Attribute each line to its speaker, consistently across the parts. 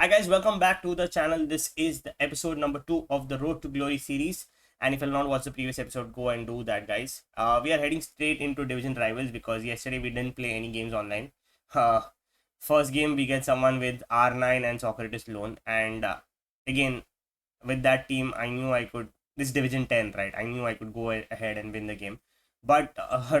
Speaker 1: Hi guys, welcome back to the channel. This is the episode number 2 of the Road to Glory series. And if you'll not watch the previous episode, go and do that, guys. We are heading straight into division rivals because yesterday we didn't play any games online. Uh, First game we get someone with R9 and Socrates Loan, and again with that team, I knew I could. This division 10, right? I knew I could go ahead and win the game. But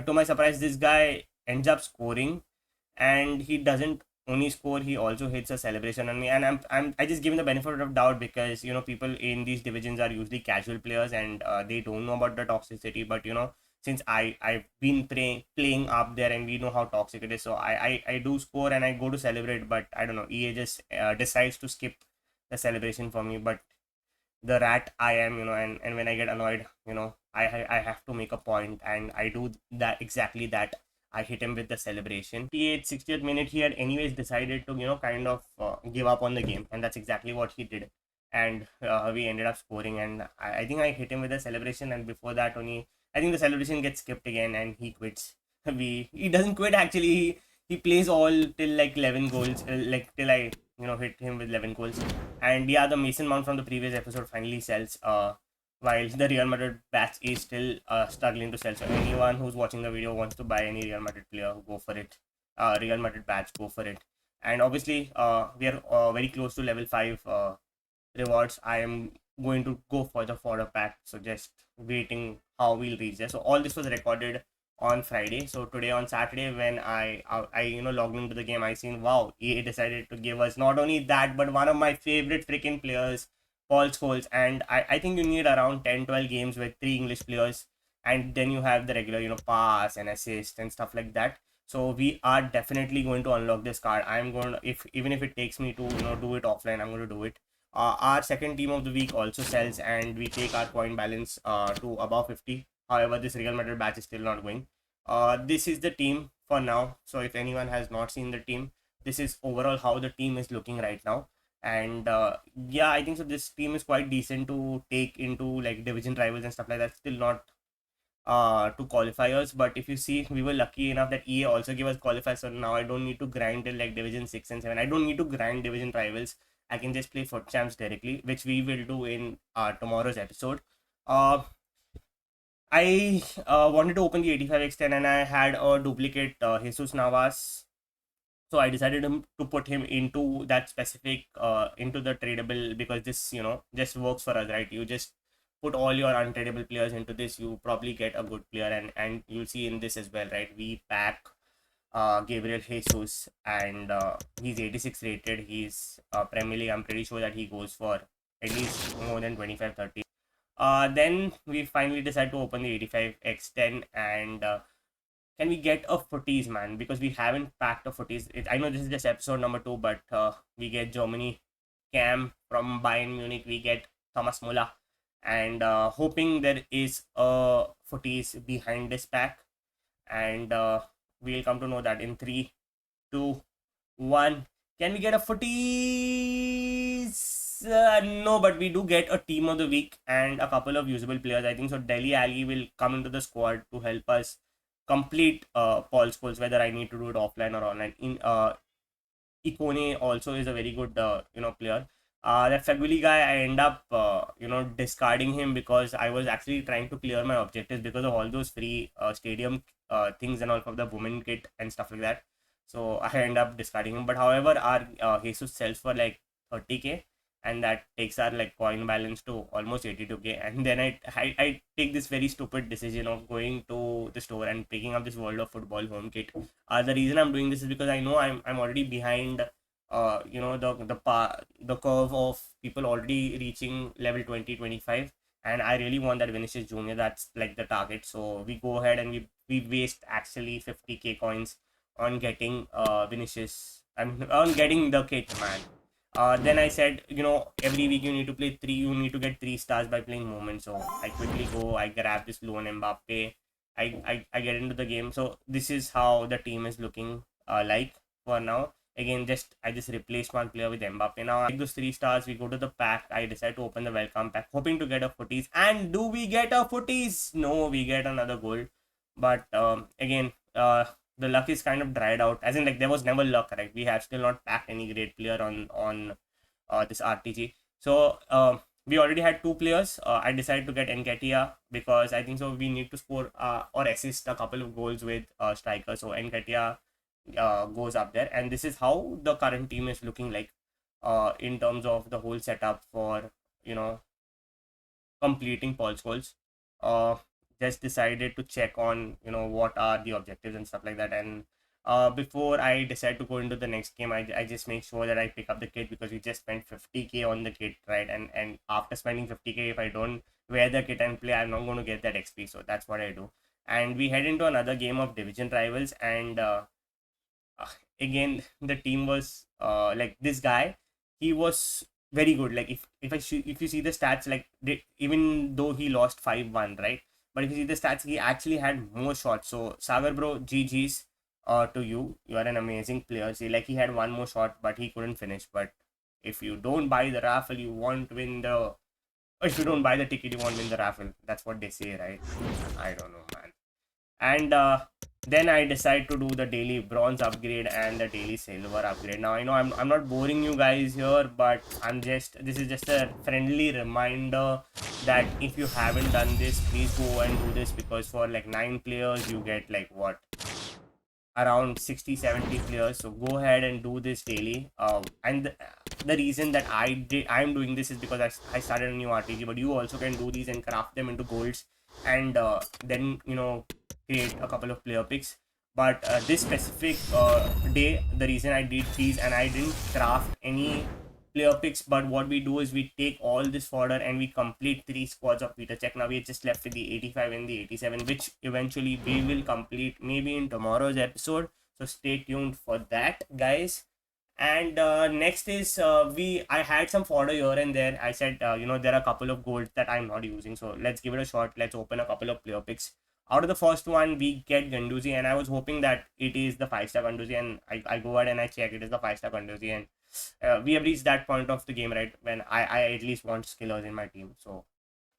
Speaker 1: to my surprise, this guy ends up scoring, and he doesn't only score, he also hits a celebration on me. And I just give him the benefit of doubt because people in these divisions are usually casual players, and they don't know about the toxicity. But since I've been playing up there, and we know how toxic it is, so I do score and I go to celebrate. But I don't know, EA just decides to skip the celebration for me. But the rat I am, and when I get annoyed, I have to make a point, and I do that, exactly that. I hit him with the celebration. 60th minute, he had anyways decided to, kind of give up on the game, and that's exactly what he did. And we ended up scoring, and I think I hit him with a celebration, and before that only, I think the celebration gets skipped again, and he quits. He doesn't quit actually. He plays all till like 11 goals, like till I hit him with 11 goals. And yeah, the Mason Mount from the previous episode finally sells. While the Real Madrid batch is still struggling to sell. So anyone who's watching the video wants to buy any Real Madrid player, go for it. Real Madrid batch, go for it. And obviously, we are very close to level 5 rewards. I am going to go for the fodder pack. So just waiting how we'll reach there. So all this was recorded on Friday. So today on Saturday, when I logged into the game, I seen, wow, EA decided to give us not only that, but one of my favorite freaking players, Paul Scholes. And I think you need around 10-12 games with 3 English players, and then you have the regular pass and assist and stuff like that. So we are definitely going to unlock this card. I'm going to, if even if it takes me to do it offline, I'm going to do it. Our second team of the week also sells, and we take our point balance to above 50. However, this Real Madrid batch is still not going. This is the team for now. So if anyone has not seen the team, this is overall how the team is looking right now. And yeah, I think so this team is quite decent to take into like division rivals and stuff like that. Still not to qualifiers, but if you see, we were lucky enough that EA also gave us qualifiers, so now I don't need to grind till like division 6 and 7. I don't need to grind division rivals. I can just play foot champs directly, which we will do in tomorrow's episode. I wanted to open the 85x10, and I had a duplicate Jesus Navas, so I decided to put him into that specific into the tradable, because this just works for us, right? You just put all your untradable players into this, you probably get a good player. And you'll see in this as well, right? We pack Gabriel Jesus, and he's 86 rated. He's Premier League. I'm pretty sure that he goes for at least more than 25-30. Then we finally decide to open the 85x10, and can we get a footies, man? Because we haven't packed a footies. I know this is just episode number 2, but we get Germany, Cam from Bayern Munich. We get Thomas Muller, and hoping there is a footies behind this pack. And we'll come to know that in 3, 2, 1. Can we get a footies? No, but we do get a team of the week and a couple of usable players. I think so. Deli Ali will come into the squad to help us complete Paul Scholes, whether I need to do it offline or online. In Ikone also is a very good player. That Feguli guy, I end up discarding him because I was actually trying to clear my objectives because of all those free stadium things and all of the women kit and stuff like that. So I end up discarding him. But however, our Jesus sells for like 30k, and that takes our like coin balance to almost 82k. And then I take this very stupid decision of going to the store and picking up this World of Football home kit. The reason I'm doing this is because I know I'm already behind the curve of people already reaching level 20-25, and I really want that Vinicius Junior. That's like the target. So we go ahead and we waste actually 50k coins on getting Vinicius. On getting the kit, man. Then I said, every week you need to play 3, you need to get 3 stars by playing moment. So I quickly go, I grab this loan Mbappe, I get into the game. So this is how the team is looking like for now. Again, I just replaced one player with Mbappe. Now I take those 3 stars, we go to the pack. I decide to open the welcome pack, hoping to get a footies. And do we get a footies? No, we get another gold. But again, the luck is kind of dried out, as in like there was never luck, right? We have still not packed any great player on this RTG. So we already had two players. I decided to get Enketia because I think so we need to score or assist a couple of goals with striker. So Enketia goes up there, and this is how the current team is looking like in terms of the whole setup for you know completing Paul's goals. Uh, just decided to check on what are the objectives and stuff like that. And before I decide to go into the next game, I just make sure that I pick up the kit because we just spent 50k on the kit, right? And after spending 50k, if I don't wear the kit and play, I'm not going to get that XP. So that's what I do. And we head into another game of division rivals, and uh, again the team was like this guy. He was very good. Like if you see the stats, like even though he lost 5-1, right? But if you see the stats, he actually had more shots. So Sagar bro, GG's to you. You are an amazing player. See, like he had one more shot, but he couldn't finish. But if you don't buy the raffle, you won't win the. If you don't buy the ticket, you won't win the raffle. That's what they say, right? I don't know, man. And then I decide to do the daily bronze upgrade and the daily silver upgrade. Now I know I'm not boring you guys here, but this is just a friendly reminder that if you haven't done this, please go and do this, because for like 9 players you get like what, around 60-70 players. So go ahead and do this daily. And the reason that I'm doing this is because I started a new RTG, but you also can do these and craft them into golds, and then create a couple of player picks. But this specific day, the reason I did these and I didn't craft any player picks, but what we do is we take all this fodder and we complete 3 squads of Peter Check. Now we're just left with the 85 and the 87, which eventually we will complete maybe in tomorrow's episode. So stay tuned for that, guys. And next is I had some fodder here and there. I said there are a couple of golds that I'm not using, so let's give it a shot. Let's open a couple of player picks. Out of the first one, we get Ganduzi, and I was hoping that it is the 5-star Ganduzi, and I go ahead and I check it is the 5-star Ganduzi, and we have reached that point of the game, right, when I at least want skillers in my team. So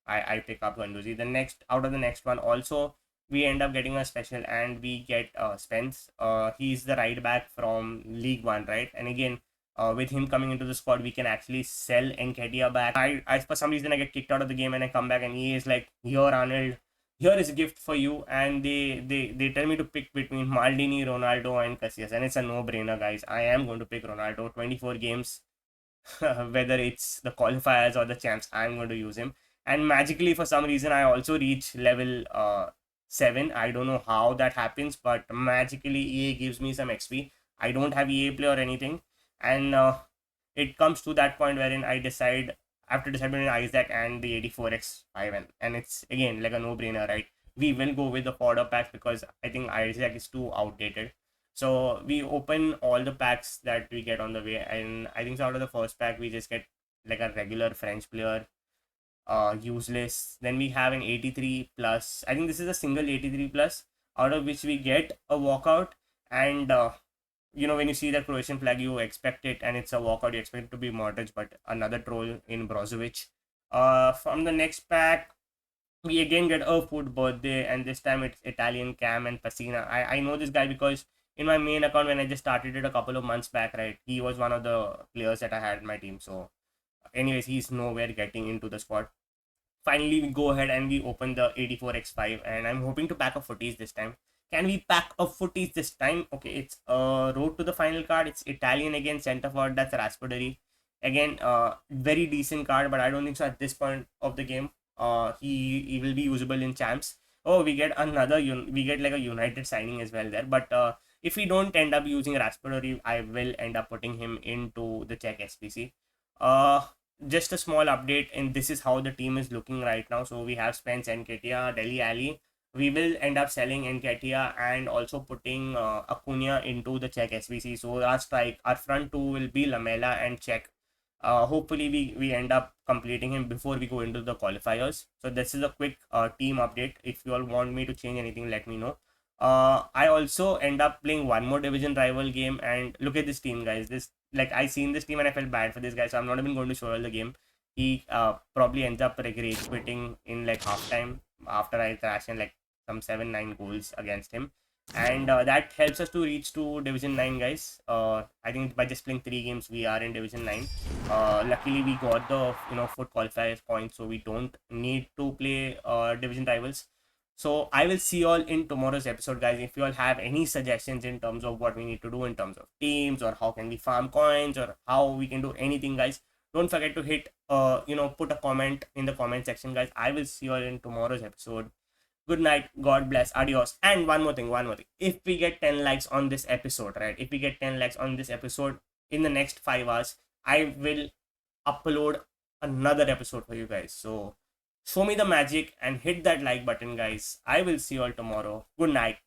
Speaker 1: I pick up Ganduzi. The next out of the next one also, we end up getting a special, and we get Spence. He's the right back from League One, right? And again, with him coming into the squad, we can actually sell Enketia back. I for some reason I get kicked out of the game and I come back and he is like, here Arnold, here is a gift for you. And they tell me to pick between Maldini, Ronaldo and Casillas, and it's a no-brainer, guys. I am going to pick Ronaldo. 24 games, whether it's the qualifiers or the champs, I'm going to use him. And magically, for some reason, I also reach level 7. I don't know how that happens, but magically EA gives me some XP. I don't have EA play or anything, and it comes to that point wherein I decide, after deciding between Isaac and the 84x5, and it's again like a no-brainer, right? We will go with the fodder packs because I think Isaac is too outdated. So we open all the packs that we get on the way, and I think so out of the first pack we just get like a regular French player, useless. Then we have an 83 plus. I think this is a single 83 plus, out of which we get a walkout. And when you see the Croatian flag, you expect it, and it's a walkout. You expect it to be Modric, but another troll in Brozovic. From the next pack, we again get a food birthday, and this time it's Italian Cam and Pacina. I know this guy because in my main account, when I just started it a couple of months back, right, he was one of the players that I had in my team. So anyways, he's nowhere getting into the squad. Finally, we go ahead and we open the 84x5, and I'm hoping to pack a footies this time. Can we pack a footies this time? Okay, it's road to the final card. It's Italian again, center forward. That's Raspadori. Again, very decent card, but I don't think so at this point of the game. He will be usable in champs. Oh, we get another we get like a United signing as well there. But if we don't end up using Raspadori, I will end up putting him into the Czech SPC. Just a small update, and this is how the team is looking right now. So we have Spence, Nketiah, Deli Ali. We will end up selling Nketiah and also putting Acuna into the Czech SBC. So our front two will be Lamela and Czech. Hopefully we end up completing him before we go into the qualifiers. So this is a quick team update. If you all want me to change anything, let me know. I also end up playing one more division rival game, and look at this team, guys. This, like, I seen this team and I felt bad for this guy, so I'm not even going to show all the game. He probably ends up like rage quitting in like halftime after I thrashed in like some 7-9 goals against him. and that helps us to reach to division 9, guys. I think by just playing 3 games we are in division 9. Luckily we got the foot qualifier points, so we don't need to play division rivals. So I will see you all in tomorrow's episode, guys. If you all have any suggestions in terms of what we need to do in terms of teams, or how can we farm coins, or how we can do anything, guys, don't forget to hit put a comment in the comment section, guys. I will see you all in tomorrow's episode. Good night, god bless, adios. And one more thing, if we get 10 likes on this episode, right, if we get 10 likes on this episode in the next 5 hours, I will upload another episode for you guys. So show me the magic and hit that like button, guys. I will see you all tomorrow. Good night.